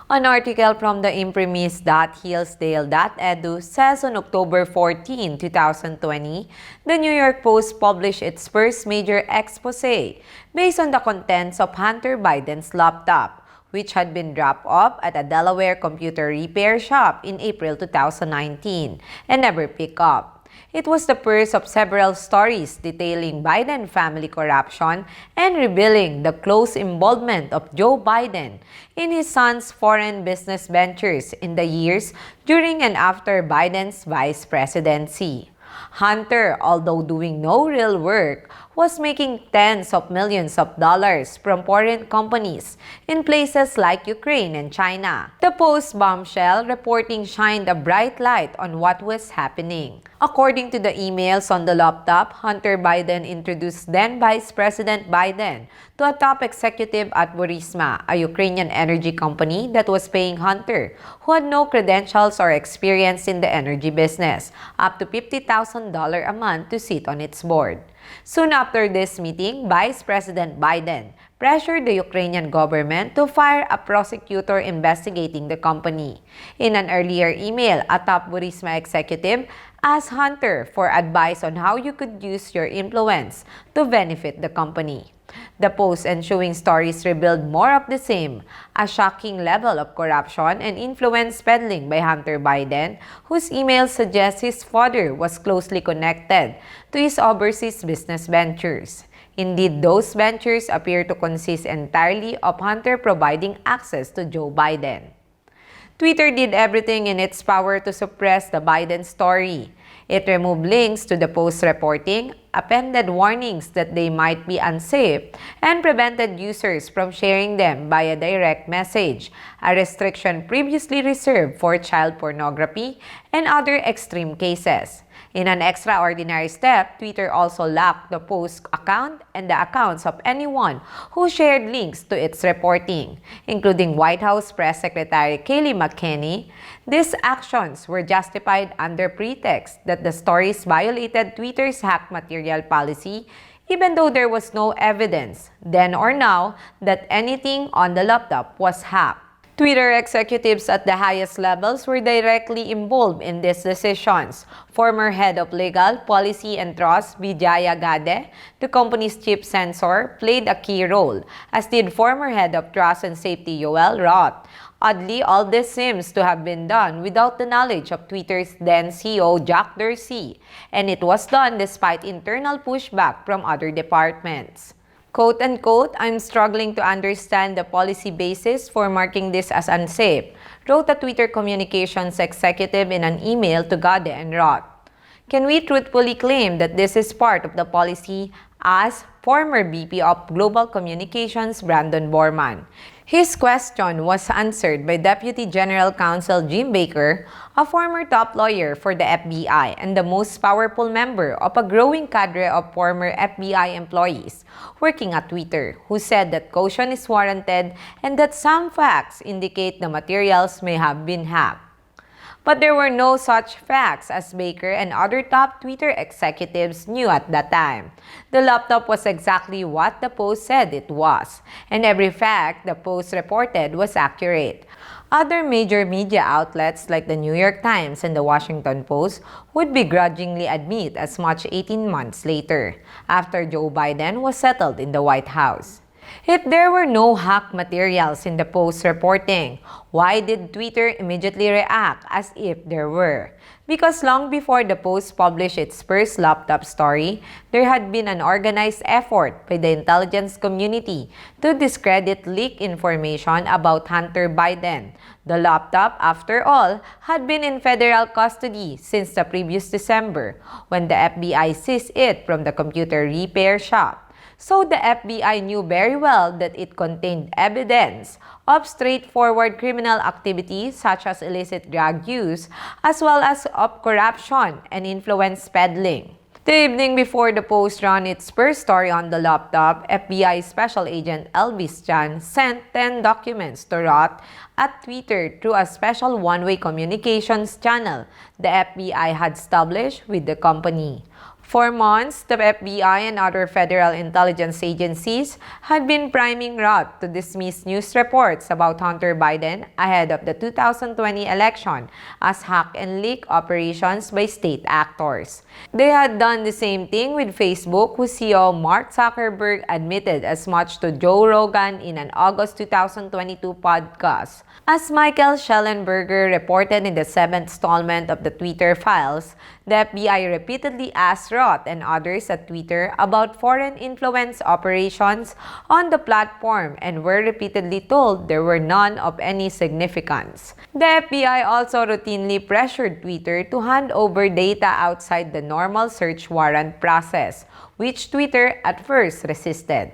An article from the imprimis.hillsdale.edu says on October 14, 2020, the New York Post published its first major expose based on the contents of Hunter Biden's laptop, which had been dropped off at a Delaware computer repair shop in April 2019 and never picked up. It was the first of several stories detailing Biden family corruption and revealing the close involvement of Joe Biden in his son's foreign business ventures in the years during and after Biden's vice presidency. Hunter, although doing no real work, was making tens of millions of dollars from foreign companies in places like Ukraine and China. The Post bombshell reporting shined a bright light on what was happening. According to the emails on the laptop, Hunter Biden introduced then Vice President Biden to a top executive at Burisma, a Ukrainian energy company that was paying Hunter, who had no credentials or experience in the energy business, up to $50,000 a month to sit on its board. Soon after this meeting, Vice President Biden pressured the Ukrainian government to fire a prosecutor investigating the company. In an earlier email, a top Burisma executive asked Hunter for advice on how you could use your influence to benefit the company. The Post ensuing stories revealed more of the same, a shocking level of corruption and influence peddling by Hunter Biden, whose emails suggest his father was closely connected to his overseas business ventures. Indeed, those ventures appear to consist entirely of Hunter providing access to Joe Biden. Twitter did everything in its power to suppress the Biden story. It removed links to the Post reporting, appended warnings that they might be unsafe, and prevented users from sharing them via direct message, a restriction previously reserved for child pornography and other extreme cases. In an extraordinary step, Twitter also locked the Post account and the accounts of anyone who shared links to its reporting, including White House Press Secretary Kayleigh McEnany. These actions were justified under pretext that the stories violated Twitter's hack material policy, even though there was no evidence, then or now, that anything on the laptop was hacked. Twitter executives at the highest levels were directly involved in these decisions. Former head of legal, policy, and trust, Vijaya Gadde, the company's chief censor, played a key role, as did former head of trust and safety Yoel Roth. Oddly, all this seems to have been done without the knowledge of Twitter's then CEO Jack Dorsey, and it was done despite internal pushback from other departments. Quote-unquote, "I'm struggling to understand the policy basis for marking this as unsafe," wrote a Twitter communications executive in an email to Gadde and Roth. "Can we truthfully claim that this is part of the policy?" asked former VP of Global Communications Brandon Borman. His question was answered by Deputy General Counsel Jim Baker, a former top lawyer for the FBI and the most powerful member of a growing cadre of former FBI employees working at Twitter, who said that caution is warranted and that some facts indicate the materials may have been hacked. But there were no such facts, as Baker and other top Twitter executives knew at that time. The laptop was exactly what the Post said it was, and every fact the Post reported was accurate. Other major media outlets like the New York Times and the Washington Post would begrudgingly admit as much 18 months later, after Joe Biden was settled in the White House. If there were no hack materials in the Post reporting, why did Twitter immediately react as if there were? Because long before the Post published its first laptop story, there had been an organized effort by the intelligence community to discredit leaked information about Hunter Biden. The laptop, after all, had been in federal custody since the previous December, when the FBI seized it from the computer repair shop. So the FBI knew very well that it contained evidence of straightforward criminal activity such as illicit drug use, as well as of corruption and influence peddling. The evening before the Post ran its first story on the laptop, FBI Special Agent Elvis Chan sent 10 documents to Roth at Twitter through a special one-way communications channel the FBI had established with the company. For months, the FBI and other federal intelligence agencies had been priming Roth to dismiss news reports about Hunter Biden ahead of the 2020 election as hack and leak operations by state actors. They had done the same thing with Facebook, whose CEO Mark Zuckerberg admitted as much to Joe Rogan in an August 2022 podcast. As Michael Schellenberger reported in the 7th installment of the Twitter files, the FBI repeatedly asked Roth and others at Twitter about foreign influence operations on the platform and were repeatedly told there were none of any significance. The FBI also routinely pressured Twitter to hand over data outside the normal search warrant process, which Twitter at first resisted.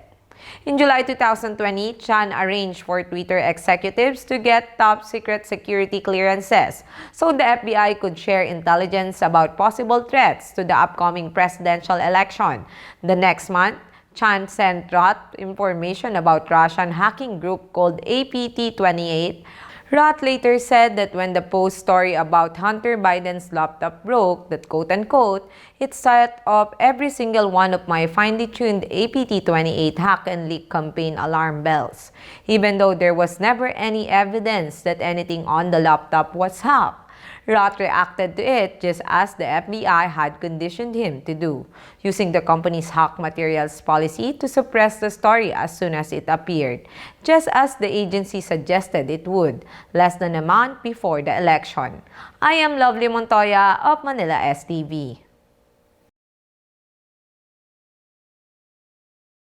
In July 2020, Chan arranged for Twitter executives to get top-secret security clearances so the FBI could share intelligence about possible threats to the upcoming presidential election. The next month, Chan sent Roth information about Russian hacking group called APT-28. Roth later said that when the Post story about Hunter Biden's laptop broke, that quote-unquote, it set off every single one of my finely tuned APT-28 hack and leak campaign alarm bells, even though there was never any evidence that anything on the laptop was hacked. Roth reacted to it just as the FBI had conditioned him to do, using the company's hack materials policy to suppress the story as soon as it appeared, just as the agency suggested it would, less than a month before the election. I am Lovely Montoya of Manila STV.